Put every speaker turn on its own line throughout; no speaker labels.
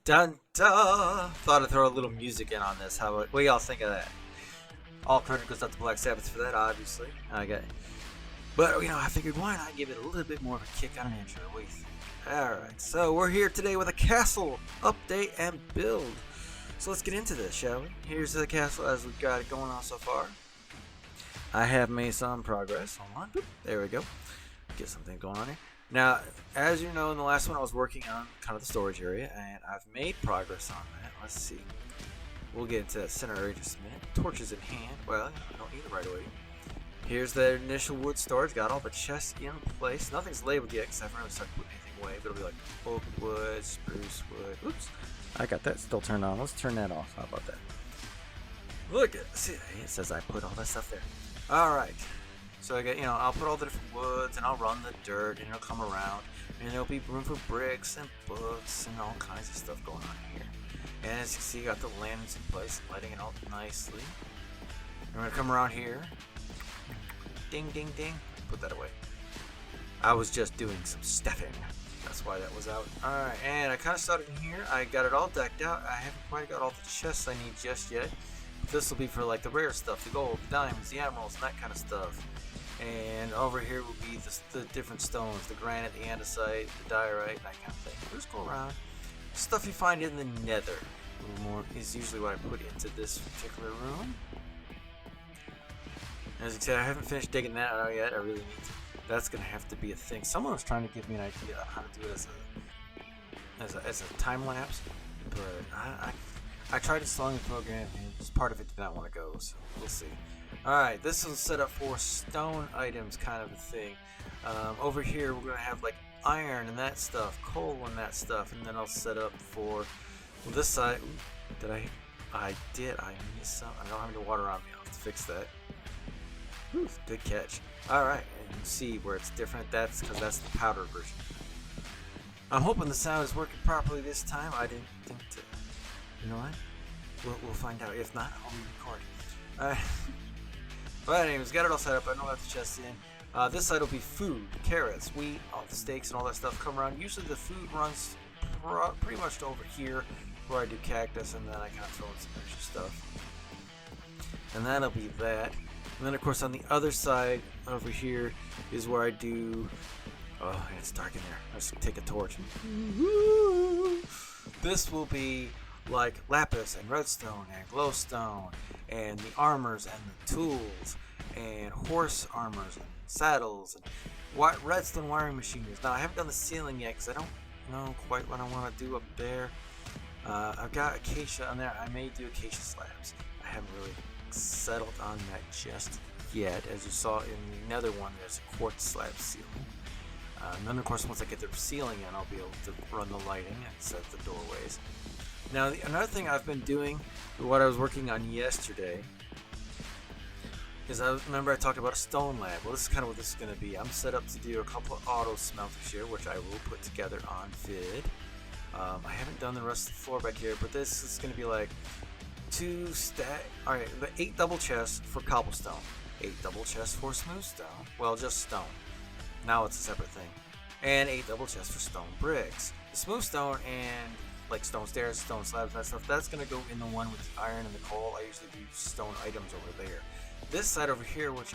Dun dun! Thought I'd throw a little music in on this. What do y'all think of that? All credit goes out to Black Sabbath for that, obviously. But I figured why not give it a little bit more of a kick on an intro. What do you think? Alright, so we're here today with a castle update and build. So let's get into this, shall we? Here's the castle as we've got it going on so far. I have made some progress. Hold on. Boop, there we go. Get something going on here. Now, as you know, in the last one I was working on kind of the storage area, and I've made progress on that. Let's see. We'll get into that center area in just a minute. Torches in hand. Well, I don't need it right away. Here's the initial wood storage. Got all the chests in place. Nothing's labeled yet because I haven't really started putting anything away. But it'll be like oak wood, spruce wood. Oops. I got that still turned on. Let's turn that off. How about that? Look at see. It says I put all that stuff there. Alright. So I got, I'll put all the different woods and I'll run the dirt and it'll come around. And there'll be room for bricks and books and all kinds of stuff going on here. And as you can see, you got the lanterns in place, lighting it all nicely. And we're gonna come around here. Ding, ding, ding. Put that away. I was just doing some stuffing. That's why that was out. Alright, and I kind of started in here. I got it all decked out. I haven't quite got all the chests I need just yet. This will be for like the rare stuff, the gold, the diamonds, the emeralds, and that kind of stuff. And over here will be the different stones, the granite, the andesite, the diorite, that kind of thing. We'll just go around. Stuff you find in the nether. A little more is usually what I put into this particular room. As you can see, I haven't finished digging that out yet. I really need to. That's going to have to be a thing. Someone was trying to give me an idea on how to do it as a time lapse, but I tried installing the program and just part of it did not want to go, so we'll see. Alright, this is set up for stone items kind of a thing. Over here we're going to have like iron and that stuff, coal and that stuff, and then I'll set up for this side. Ooh, I missed some. I don't have any water on me. I'll have to fix that. Ooh, good catch. Alright, and you can see where it's different. That's because that's the powder version. I'm hoping the sound is working properly this time. I didn't think to. You know what? We'll find out. If not, I'll re-record. But anyways, got it all set up. I know I have the chest in. This side will be food, carrots, wheat, all the steaks and all that stuff come around. Usually the food runs pretty much over here where I do cactus, and then I kind of throw in some extra stuff. And that'll be that. And then of course on the other side over here is where I do. Oh, it's dark in there. Let's take a torch. This will be like lapis and redstone and glowstone and the armors and the tools and horse armors and saddles and redstone wiring machineries. Now I haven't done the ceiling yet because I don't know quite what I want to do up there. I've got acacia on there. I may do acacia slabs. I haven't really settled on that just yet. As you saw in the nether one, there's a quartz slab ceiling. And then of course once I get the ceiling in, I'll be able to run the lighting and set the doorways. Now, another thing I've been doing, what I was working on yesterday, is remember I talked about a stone lab. Well, this is kind of what this is going to be. I'm set up to do a couple of auto smelters here, which I will put together on vid. I haven't done the rest of the floor back here, but this is going to be like 8 double chests for cobblestone, 8 double chests for smooth stone. Well, just stone. Now it's a separate thing. And 8 double chests for stone bricks. The smooth stone and like stone stairs, stone slabs, that stuff, that's going to go in the one with the iron and the coal. I usually do stone items over there. This side over here, which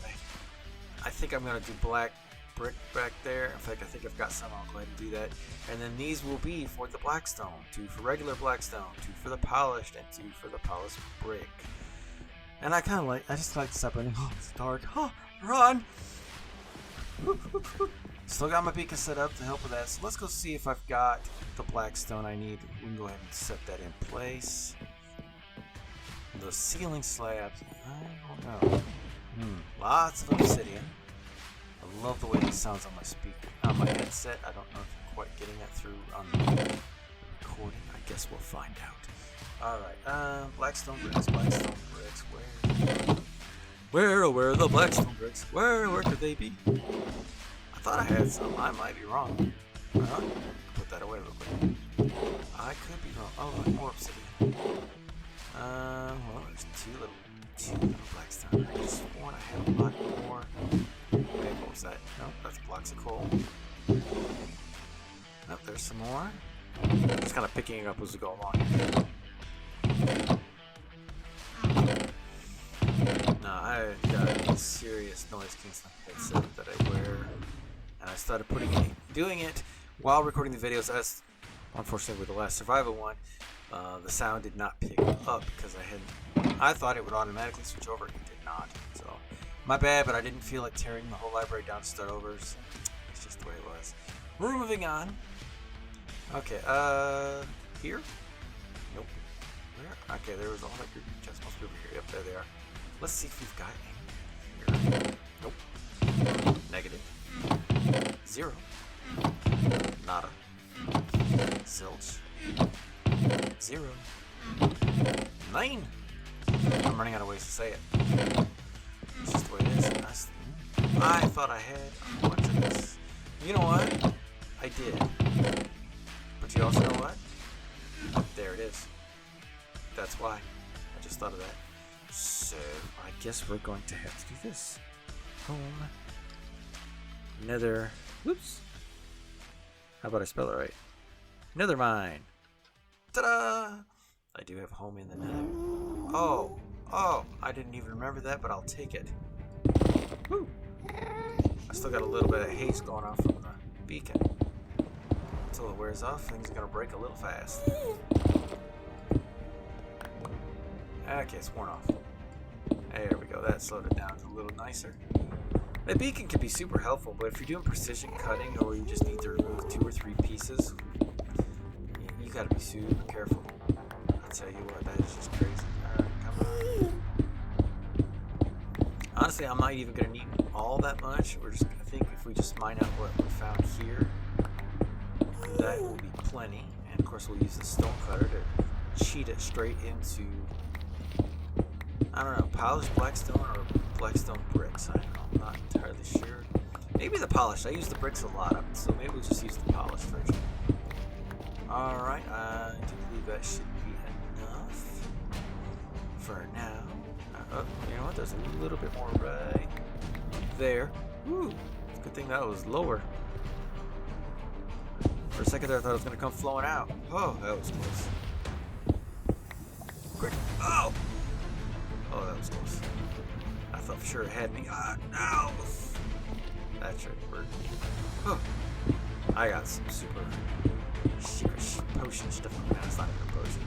I think I'm going to do black brick back there. In fact, I think I've got some. I'll go ahead and do that. And then these will be for the black stone, 2 for regular black stone, 2 for the polished, and 2 for the polished brick. And I just like to separate. Oh, it's dark. Oh, run! Still got my beacon set up to help with that, so let's go see if I've got the black stone I need. We can go ahead and set that in place. The ceiling slabs, I don't know. Lots of obsidian. I love the way this sounds on my speaker, on my headset. I don't know if you're quite getting that through on the recording. I guess we'll find out. Alright, blackstone bricks, where are the blackstone bricks? Where could they be? I thought I had some. I might be wrong. Put that away real quick. I could be wrong. Oh, more obsidian. Well, there's two little blackstone. I just sworn I had a lot more. Okay, what was that? Nope, that's blocks of coal. Nope, there's some more. Just kind of picking it up as we go along. No, I got a serious noise canceling headset that I wear, and I started doing it while recording the videos. As unfortunately with the last survival one, the sound did not pick up because I thought it would automatically switch over. It did not. So my bad, but I didn't feel like tearing the whole library down to start over. So it's just the way it was. We're moving on. Okay, here? Nope. Where? Okay, there was all that group just must be over here. Yep, there they are. Let's see if we've got any here. Nope. Negative. 0. Nada. Zilch. 0. 9. I'm running out of ways to say it. It's just the way it is. I thought I had a bunch of this. You know what? I did. But you also know what? There it is. That's why. I just thought of that. So, I guess we're going to have to do this. Home. Nether. Whoops. How about I spell it right? Nether mine. Ta-da! I do have home in the nether. Oh. I didn't even remember that, but I'll take it. Woo! I still got a little bit of haste going on from the beacon. Until it wears off, things are going to break a little fast. Okay, it's worn off. There we go. That slowed it down a little nicer. The beacon can be super helpful, but if you're doing precision cutting or you just need to remove 2 or 3 pieces, you gotta be super careful. I'll tell you what, that is just crazy. Alright, come on. Honestly, I'm not even gonna need all that much. I think if we just mine out what we found here, that will be plenty. And of course, we'll use the stone cutter to cheat it straight into, I don't know, polished blackstone or blackstone bricks. I don't know. I'm not entirely sure. Maybe the polished. I use the bricks a lot, so maybe we'll just use the polished version. Alright, I do believe that should be enough for now. You know what? There's a little bit more right there. Woo! Good thing that was lower. For a second there, I thought it was going to come flowing out. Oh, that was close. Quick. Oh! Oh, that was close. I thought for sure it had me. No! That should work. Oh. I got some super secret potion stuff. That's not even a potion.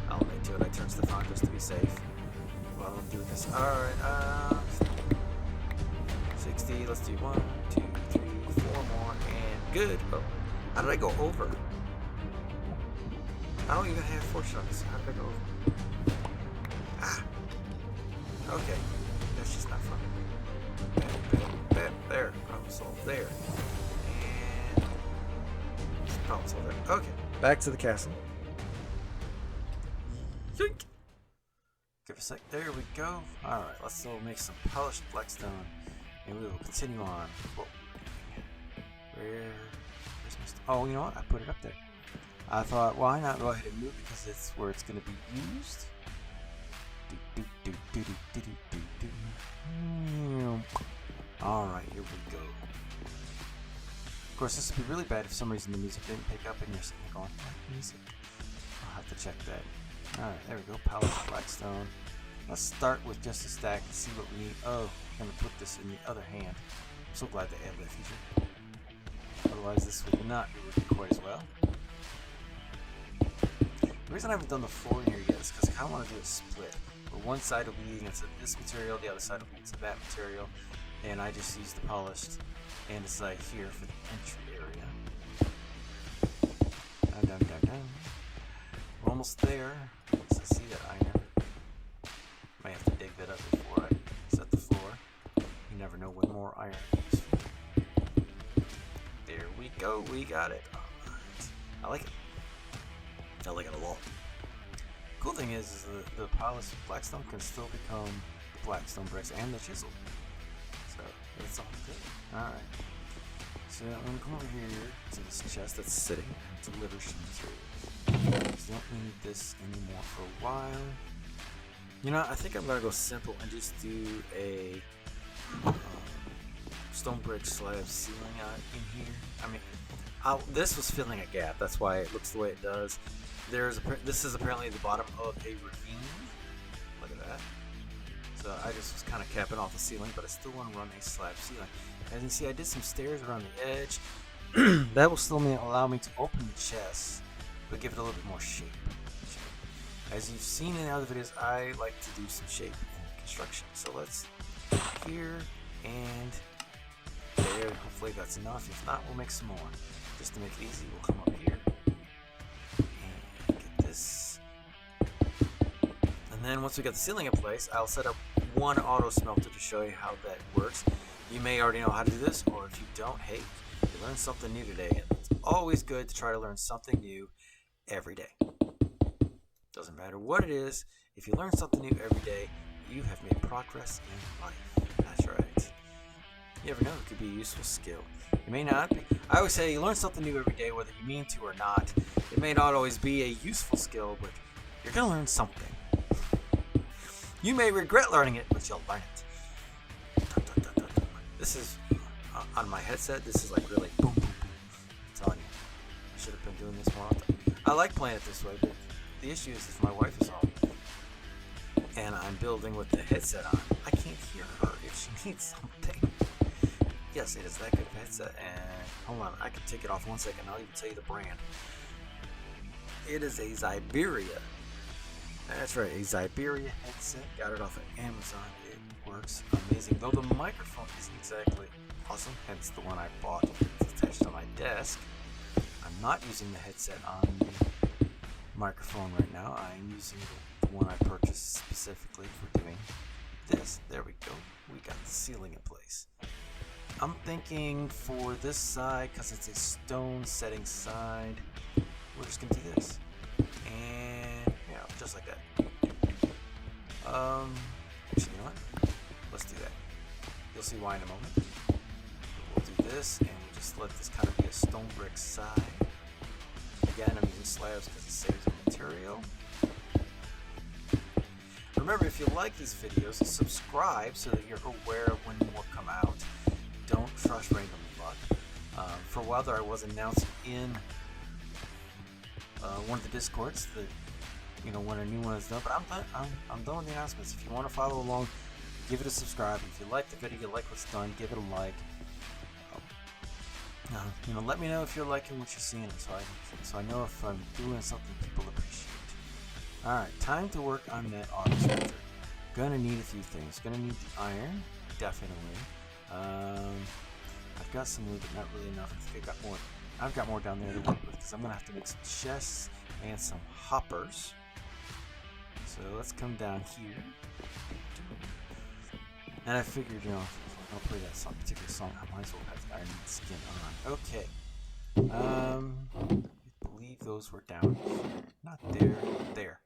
I'll admit to it. I turned stuff on just to be safe while I'm doing this. Alright, 60. Let's do 1, 2, 3, 4 more. And good. Oh. How did I go over? I don't even have fortune on this. How did I go over? Ah! Okay. That's just not fun. There. Problem solved there. And problem solved there. Okay. Back to the castle. Yoink! Give a sec. There we go. Alright, let's go make some polished blackstone. And we will continue on. Whoa. Where's my oh, you know what? I put it up there. I thought, why not go ahead and move it because it's where it's going to be used. Alright, here we go. Of course, this would be really bad if for some reason the music didn't pick up and you're sitting there going, what music? I'll have to check that. Alright, there we go. Polished blackstone. Let's start with just a stack and see what we need. Oh, I'm going to put this in the other hand. I'm so glad they added that feature. Otherwise, this would not be working quite as well. The reason I haven't done the floor here yet is because I kind of want to do a split. Where one side will be leading into this material, the other side will be into that material. And I just use the polished andesite here for the entry area. We're almost there. So see that iron. Might have to dig that up before I set the floor. You never know when more iron is useful. There we go. We got it. Alright. I like it. I like it a lot. Cool thing is the polished blackstone can still become blackstone bricks and the chisel. So it's all good. Alright. So I'm gonna come over here to this chest that's sitting and deliver some materials. So don't need this anymore for a while. You know, I think I'm gonna go simple and just do a stone brick slab ceiling out in here. I mean, this was filling a gap. That's why it looks the way it does. This is apparently the bottom of a ravine. Look at that. So I just was kind of capping off the ceiling, but I still want to run a slab ceiling. As you can see, I did some stairs around the edge. That will still allow me to open the chest, but give it a little bit more shape. As you've seen in other videos, I like to do some shape in construction. So let's here and there. Hopefully that's enough. If not, we'll make some more. Just to make it easy, we'll come up here and get this. And then once we got the ceiling in place, I'll set up one auto smelter to show you how that works. You may already know how to do this, or if you don't, hey, you learned something new today. And it's always good to try to learn something new every day. Doesn't matter what it is, if you learn something new every day, you have made progress in life. That's right. You never know, it could be a useful skill. It may not be. I always say you learn something new every day, whether you mean to or not. It may not always be a useful skill, but you're going to learn something. You may regret learning it, but you'll learn it. This is, on my headset, this is like really boom, boom, boom. I'm telling you, I should have been doing this more often. I like playing it this way, but the issue is if my wife is home and I'm building with the headset on, I can't hear her if she needs something. Yes, it is that good of a headset, and hold on, I can take it off 1 second. I'll even tell you the brand. It is a Zyberia. That's right, a Zyberia headset. Got it off of Amazon. It works amazing, though the microphone isn't exactly awesome. Hence the one I bought. It's attached to my desk. I'm not using the headset on the microphone right now. I'm using the one I purchased specifically for doing this. There we go. We got the ceiling in place. I'm thinking for this side, because it's a stone setting side, we're just gonna do this, and yeah, just like that. Actually, you know what? Let's do that. You'll see why in a moment. We'll do this, and we'll just let this kind of be a stone brick side. Again, I'm using slabs because it saves on material. Remember, if you like these videos, subscribe so that you're aware of when more come out. Don't trust random luck. For a while there, I was announcing in one of the Discords that when a new one is done. But I'm done with the announcements. If you want to follow along, give it a subscribe. If you like the video, you like what's done, give it a like. Let me know if you're liking what you're seeing, so I know if I'm doing something people appreciate. All right, time to work on that auto smelter. Gonna need a few things. Gonna need the iron, definitely. I've got some wood, but not really enough. I think I got more. I've got more down there to work with because I'm gonna have to make some chests and some hoppers. So let's come down here. And I figured, if I don't play that particular song, I might as well have the iron skin on. Okay. I believe those were down here. Not there. There.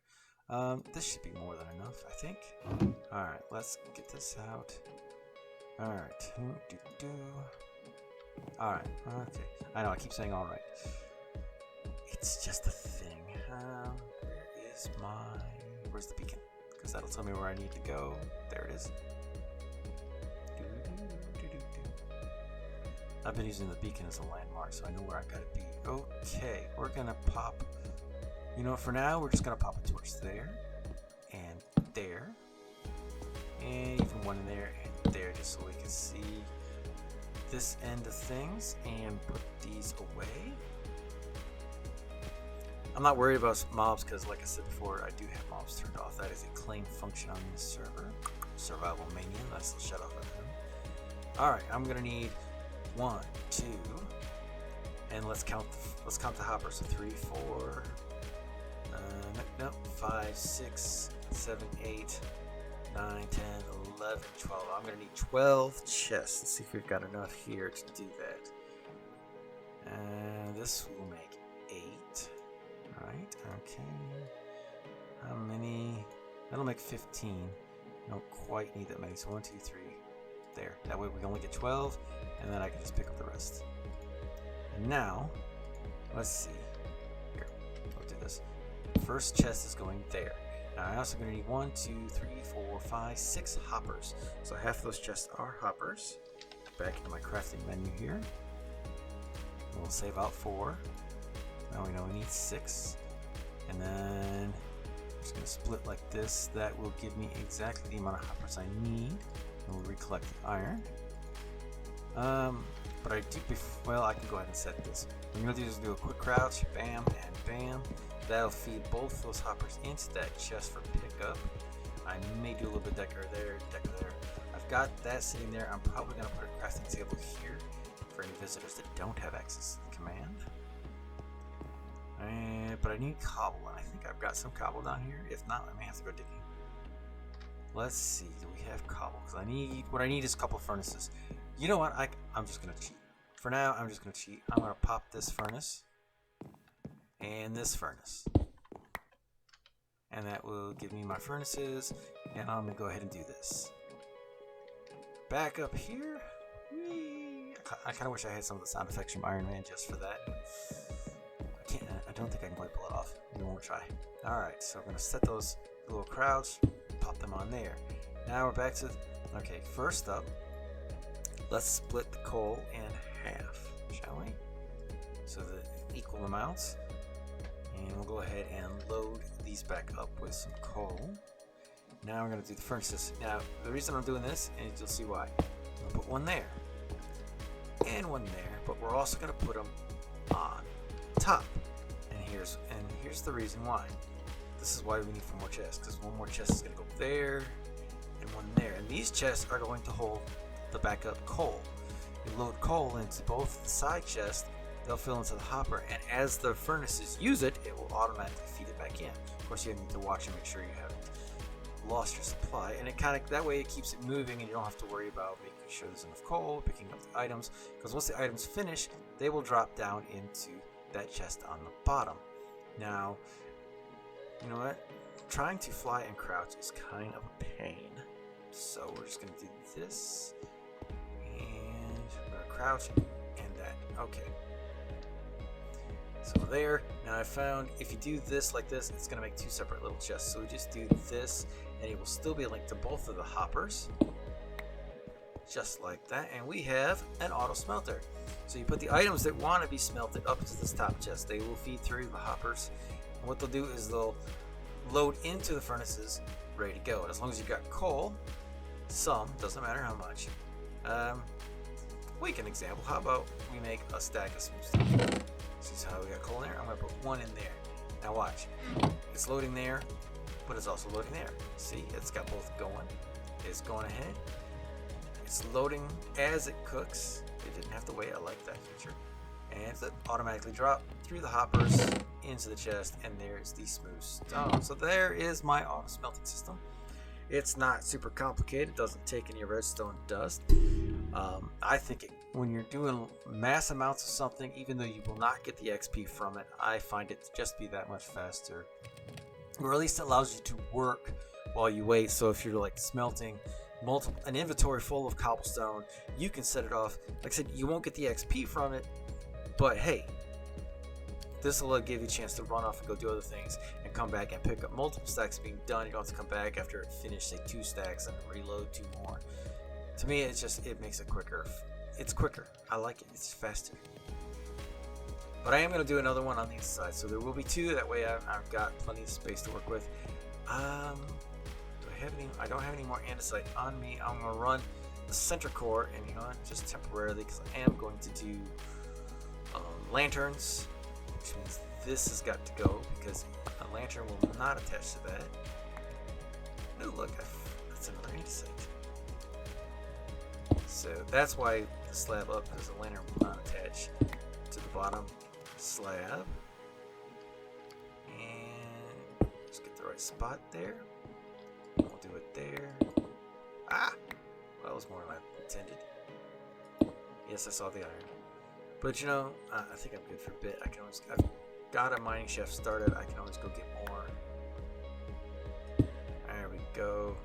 This should be more than enough, I think. Alright, let's get this out. Alright. Alright, okay. I know, I keep saying alright. It's just a thing. Where's the beacon? Because that'll tell me where I need to go. There it is. I've been using the beacon as a landmark, so I know where I gotta be. Okay, we're gonna pop. For now, we're just gonna pop a torch there, and there, and even one in there and there, just so we can see this end of things and put these away. I'm not worried about mobs because, like I said before, I do have mobs turned off. That is a claim function on this server. Survival Mania. That's the shut off of them. Alright, I'm gonna need 1, 2, and let's count the hoppers. So 3, 4, no, 5, 6, 7, 8, 9, 10, 11, 12. I'm gonna need 12 chests. Let's see if we've got enough here to do that. And this will make 8. Right, okay. How many? That'll make 15. Don't quite need that many. So 1, 2, 3. There. That way we only get 12, and then I can just pick up the rest. And now, let's see. Here, I'll do this. First chest is going there. Now I'm also going to need 1, 2, 3, 4, 5, 6 hoppers. So half of those chests are hoppers. back into my crafting menu here. We'll save out 4. Now we know we need 6. And then I'm just going to split like this. That will give me exactly the amount of hoppers I need. And we'll recollect the iron. But I do, well, I can go ahead and set this. What I'm going to do is do a quick crouch, bam, and bam. That'll feed both those hoppers into that chest for pickup. I may do a little bit of decker there. I've got that sitting there. I'm probably going to put a crafting table here for any visitors that don't have access to the command. But I need cobble, and I think I've got some cobble down here. If not, I may have to go digging. Let's see, do we have cobble? Because what I need is a couple furnaces. You know what? I'm just going to cheat. For now, I'm just going to cheat. I'm going to pop this furnace and this furnace. And that will give me my furnaces, and I'm going to go ahead and do this. Back up here. Whee! I kind of wish I had some of the sound effects from Iron Man just for that. I don't think I can quite pull it off. We won't try. Alright, so we're going to set those little crowds, pop them on there. Now we're back to, okay, first up, let's split the coal in half, shall we? So the equal amounts. And we'll go ahead and load these back up with some coal. Now we're going to do the furnaces. Now, the reason I'm doing this, and you'll see why. I'm going to put one there, and one there, but we're also going to put them on top. And here's the reason why. This is why we need 4 more chests, because one more chest is going to go there, and one there. And these chests are going to hold the backup coal. You load coal into both the side chests, they'll fill into the hopper, and as the furnaces use it, it will automatically feed it back in. Of course, you need to watch and make sure you haven't lost your supply, and it kind of, that way it keeps it moving, and you don't have to worry about making sure there's enough coal, picking up the items, because once the items finish, they will drop down into that chest on the bottom. Now, you know what? Trying to fly and crouch is kind of a pain. So we're just going to do this, and we're going to crouch, and that. Okay. So there. Now I found if you do this like this, it's going to make 2 separate little chests. So we just do this, and it will still be linked to both of the hoppers. Just like that, and we have an auto smelter. So you put the items that want to be smelted up to this top chest. They will feed through the hoppers, and what they'll do is they'll load into the furnaces, ready to go. And as long as you've got coal, some, doesn't matter how much. An example. How about we make a stack of smooth stuff? See how we got coal in there? I'm going to put 1 in there. Now watch. It's loading there, but it's also loading there. See, it's got both going. It's going ahead. It's loading as it cooks. It didn't have to wait. I like that feature. And it automatically drop through the hoppers into the chest, and there's the smooth stone. So there is my auto smelting system. It's not super complicated. It doesn't take any redstone dust. I think when you're doing mass amounts of something, even though you will not get the XP from it, I find it to just be that much faster. Or at least it allows you to work while you wait. So if you're like smelting an inventory full of cobblestone, you can set it off. Like I said, you won't get the XP from it, but hey, this will give you a chance to run off and go do other things and come back and pick up multiple stacks being done. You don't have to come back after it finished, say 2 stacks, and reload 2 more. To me, it makes it quicker. It's quicker. I like it. It's faster. But I am going to do another one on the inside, so there will be 2. That way I've got plenty of space to work with. I don't have any more andesite on me. I'm going to run the center core, and you know, just temporarily, because I am going to do lanterns, which means this has got to go because a lantern will not attach to that. No, look, that's another andesite. So that's why the slab up, because the lantern will not attach to the bottom slab. And just get the right spot there. We'll do it there. Ah! Well, that was more than I intended. Yes, I saw the iron. But you know, I think I'm good for a bit. I've got a mining shaft started. I can always go get more. There we go.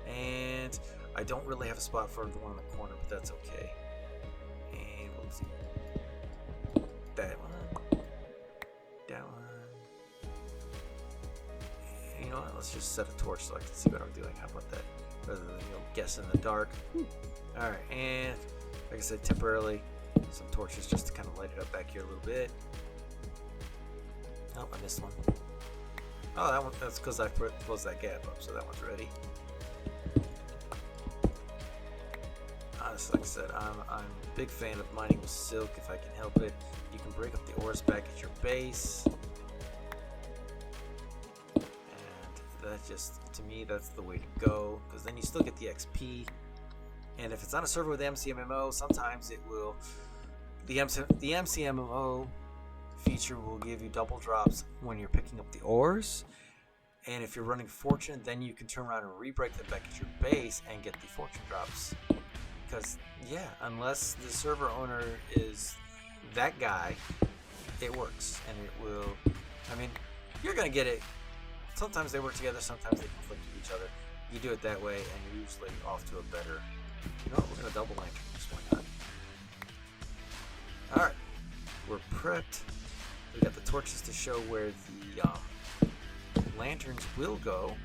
And I don't really have a spot for the one in the corner, but that's okay. And we'll see. That one. That one. And you know what? Let's just set a torch so I can see what I'm doing. How about that? Rather than guess in the dark. Alright, and like I said, temporarily some torches just to kind of light it up back here a little bit. Oh, I missed one. Oh, that one, that's because I closed that gap up, so that one's ready. Like I said, I'm a big fan of mining with silk if I can help it. You can break up the ores back at your base. And that just, to me, that's the way to go, because then you still get the XP. And if it's on a server with MCMMO, sometimes it will, the MCMMO feature will give you double drops when you're picking up the ores. And if you're running Fortune, then you can turn around and re-break them back at your base and get the Fortune drops. Because, yeah, unless the server owner is that guy, it works. And it will, I mean, you're going to get it. Sometimes they work together, sometimes they conflict with each other. You do it that way, and you're usually off to a better, you know what, we're going to double lantern this, why not? Alright, we're prepped. We got the torches to show where the lanterns will go.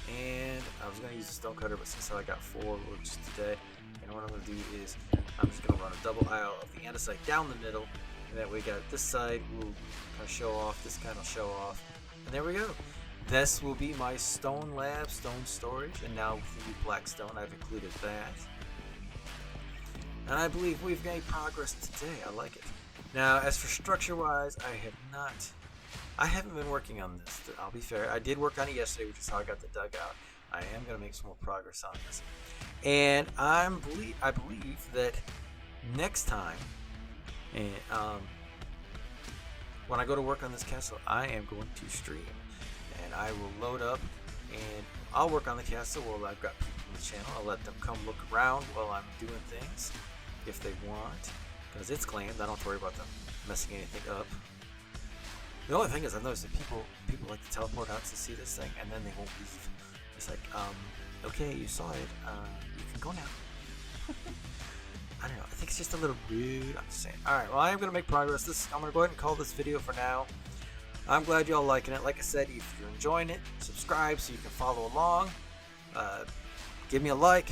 And I was going to use a stonecutter, but since I got 4 works today, and what I'm going to do is I'm just going to run a double aisle of the andesite down the middle, and that way we got this side will kind of show off, this kind of show off, and there we go. This will be my stone lab, stone storage, and now with the new black stone I've included that. And I believe we've made progress today. I like it. Now, as for structure-wise, I haven't been working on this. I'll be fair. I did work on it yesterday, which is how I got the dugout. I am going to make some more progress on this. And I believe that next time, and when I go to work on this castle, I am going to stream. And I will load up, and I'll work on the castle while I've got people on the channel. I'll let them come look around while I'm doing things, if they want. Because it's claimed, I don't have to worry about them messing anything up. The only thing is, I've noticed that people like to teleport out to see this thing, and then they won't leave. It's like, okay, you saw it, you can go now. I don't know, I think it's just a little rude, I'm just saying. Alright, well, I am going to make progress. I'm going to go ahead and call this video for now. I'm glad y'all liking it. Like I said, if you're enjoying it, subscribe so you can follow along. Give me a like,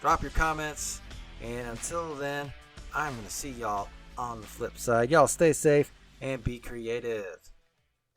drop your comments, and until then, I'm going to see y'all on the flip side. Y'all stay safe and be creative.